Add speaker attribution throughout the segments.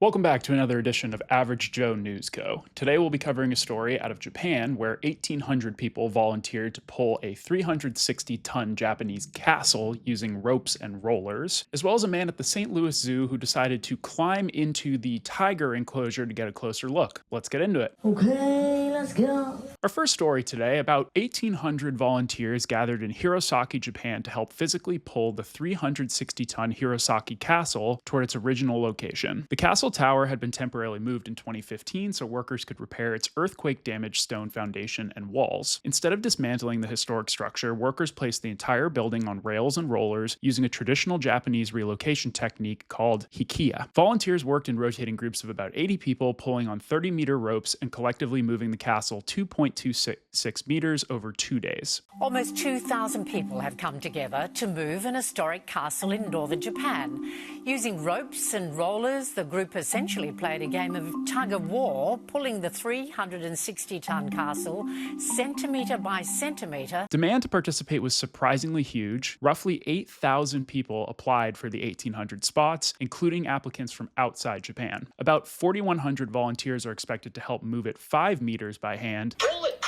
Speaker 1: Welcome back to another edition of Average Joe News Co. Today we'll be covering a story out of Japan where 1,800 people volunteered to pull a 360-ton Japanese castle using ropes and rollers, as well as a man at the St. Louis Zoo who decided to climb into the tiger enclosure to get a closer look. Let's get into it.
Speaker 2: Okay, let's go.
Speaker 1: Our first story today, about 1,800 volunteers gathered in Hirosaki, Japan to help physically pull the 360-ton Hirosaki Castle toward its original location. The castle tower had been temporarily moved in 2015 so workers could repair its earthquake-damaged stone foundation and walls. Instead of dismantling the historic structure, workers placed the entire building on rails and rollers using a traditional Japanese relocation technique called hikiya. Volunteers worked in rotating groups of about 80 people, pulling on 30-meter ropes and collectively moving the castle 2.26 meters over 2 days.
Speaker 3: Almost 2,000 people have come together to move an historic castle in northern Japan. Using ropes and rollers, the group essentially played a game of tug-of-war, pulling the 360-ton castle centimetre by centimetre.
Speaker 1: Demand to participate was surprisingly huge. Roughly 8,000 people applied for the 1,800 spots, including applicants from outside Japan. About 4,100 volunteers are expected to help move it 5 meters by hand.
Speaker 2: Roll it.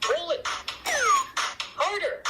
Speaker 2: Roll it. Harder.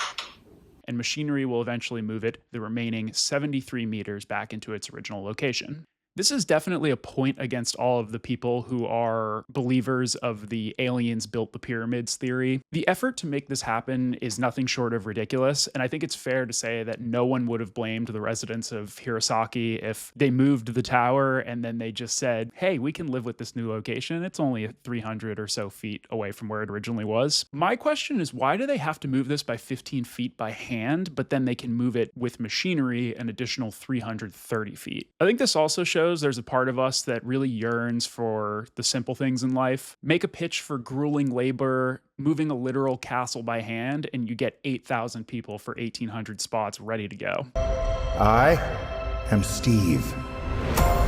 Speaker 1: And machinery will eventually move it the remaining 73 meters back into its original location. This is definitely a point against all of the people who are believers of the aliens built the pyramids theory. The effort to make this happen is nothing short of ridiculous, and I think it's fair to say that no one would have blamed the residents of Hirosaki if they moved the tower and then they just said, hey, we can live with this new location. It's only 300 or so feet away from where it originally was. My question is, why do they have to move this by 15 feet by hand, but then they can move it with machinery an additional 330 feet? I think this also shows there's a part of us that really yearns for the simple things in life. Make a pitch for grueling labor, moving a literal castle by hand, and you get 8,000 people for 1,800 spots ready to go.
Speaker 4: I am Steve.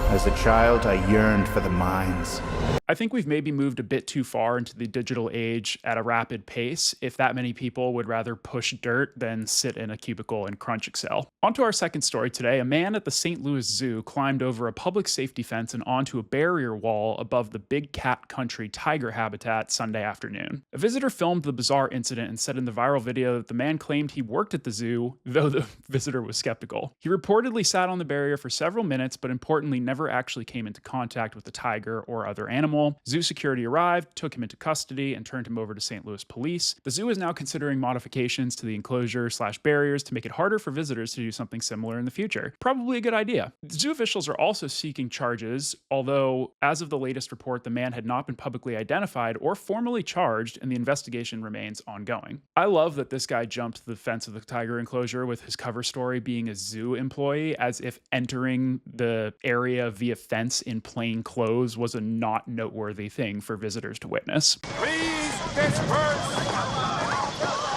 Speaker 4: As a child, I yearned for the mines.
Speaker 1: I think we've maybe moved a bit too far into the digital age at a rapid pace if that many people would rather push dirt than sit in a cubicle and crunch Excel. On to our second story today. A man at the St. Louis Zoo climbed over a public safety fence and onto a barrier wall above the Big Cat Country tiger habitat Sunday afternoon. A visitor filmed the bizarre incident and said in the viral video that the man claimed he worked at the zoo, though the visitor was skeptical. He reportedly sat on the barrier for several minutes, but importantly never actually came into contact with the tiger or other animal. Zoo security arrived, took him into custody, and turned him over to St. Louis police. The zoo is now considering modifications to the enclosure/barriers to make it harder for visitors to do something similar in the future. Probably a good idea. The zoo officials are also seeking charges, although as of the latest report, the man had not been publicly identified or formally charged, and the investigation remains ongoing. I love that this guy jumped the fence of the tiger enclosure with his cover story being a zoo employee, as if entering the area via fence in plain clothes was a not noteworthy thing for visitors to witness.
Speaker 5: Please disperse!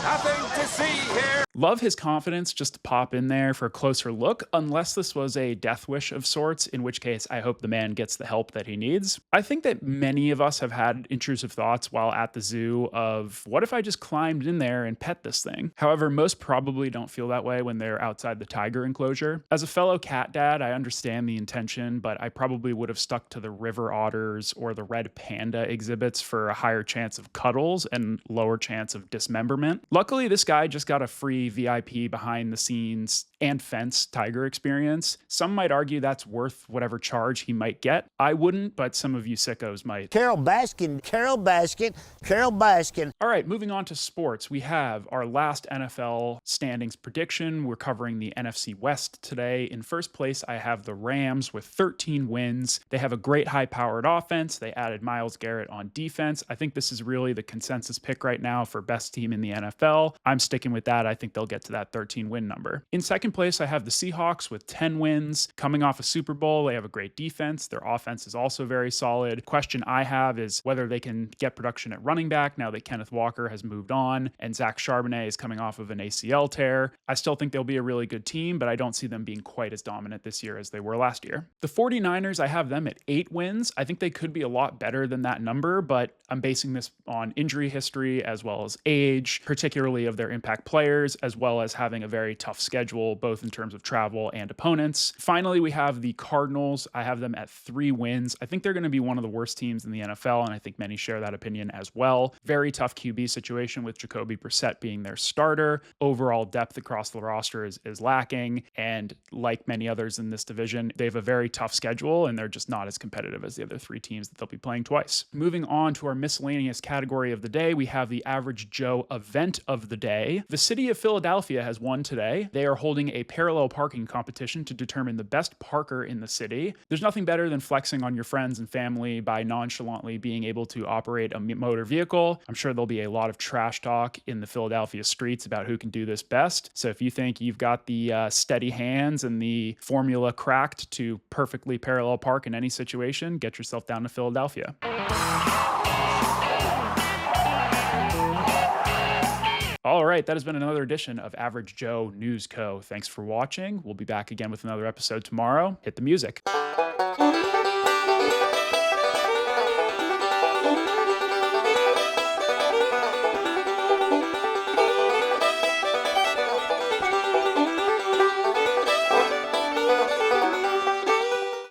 Speaker 5: Nothing to see here!
Speaker 1: Love his confidence just to pop in there for a closer look, unless this was a death wish of sorts, in which case I hope the man gets the help that he needs. I think that many of us have had intrusive thoughts while at the zoo of, what if I just climbed in there and pet this thing? However, most probably don't feel that way when they're outside the tiger enclosure. As a fellow cat dad, I understand the intention, but I probably would have stuck to the river otters or the red panda exhibits for a higher chance of cuddles and lower chance of dismemberment. Luckily, this guy just got a free VIP behind the scenes and fence tiger experience. Some might argue that's worth whatever charge he might get. I wouldn't, but some of you sickos might.
Speaker 2: Carol Baskin.
Speaker 1: All right, moving on to sports. We have our last NFL standings prediction. We're covering the NFC West today. In first place, I have the Rams with 13 wins. They have a great high-powered offense. They added Myles Garrett on defense. I think this is really the consensus pick right now for best team in the NFL. I'm sticking with that. I think they'll get to that 13-win number. In second place, I have the Seahawks with 10 wins. Coming off a Super Bowl, they have a great defense. Their offense is also very solid. Question I have is whether they can get production at running back now that Kenneth Walker has moved on and Zach Charbonnet is coming off of an ACL tear. I still think they'll be a really good team, but I don't see them being quite as dominant this year as they were last year. The 49ers, I have them at 8 wins. I think they could be a lot better than that number, but I'm basing this on injury history as well as age, particularly of their impact players, as well as having a very tough schedule, both in terms of travel and opponents. Finally, we have the Cardinals. I have them at 3 wins. I think they're going to be one of the worst teams in the NFL, and I think many share that opinion as well. Very tough QB situation with Jacoby Brissett being their starter. Overall depth across the roster is lacking, and like many others in this division, they have a very tough schedule, and they're just not as competitive as the other 3 teams that they'll be playing twice. Moving on to our miscellaneous category of the day, we have the Average Joe event of the day. The city of Philadelphia has won today. They are holding a parallel parking competition to determine the best parker in the city. There's nothing better than flexing on your friends and family by nonchalantly being able to operate a motor vehicle. I'm sure there'll be a lot of trash talk in the Philadelphia streets about who can do this best. So if you think you've got the steady hands and the formula cracked to perfectly parallel park in any situation, get yourself down to Philadelphia. All right, that has been another edition of Average Joe News Co. Thanks for watching. We'll be back again with another episode tomorrow. Hit the music.